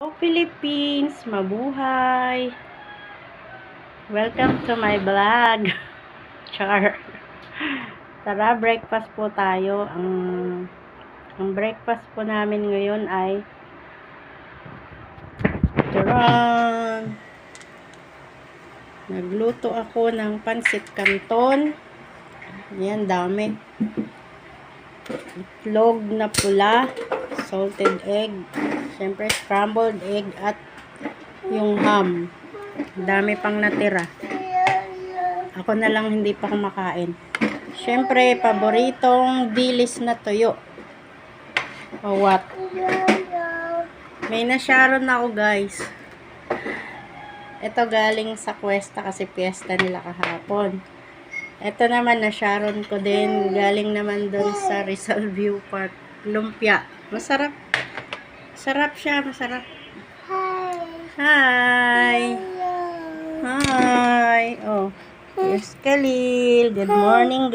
Hello Philippines, mabuhay! Welcome to my vlog. Char. Tara, breakfast po tayo. Ang breakfast po namin ngayon ay turon. Nagluto ako ng pansit canton. Yan, dami. Itlog na pula, salted egg, syempre scrambled egg at yung ham. Dami pang natira. Ako na lang hindi pa kumakain. Syempre, paboritong dilis na tuyo. O what? May nasyaron ako, guys. Ito galing sa Cuesta kasi fiesta nila kahapon. Ito naman, nasyaron ko din. Galing naman dun sa Rizal View Park. Lumpia. Masarap. Sarap siya, masarap. Hi! Hi! Oh, here's Khalil. Good morning,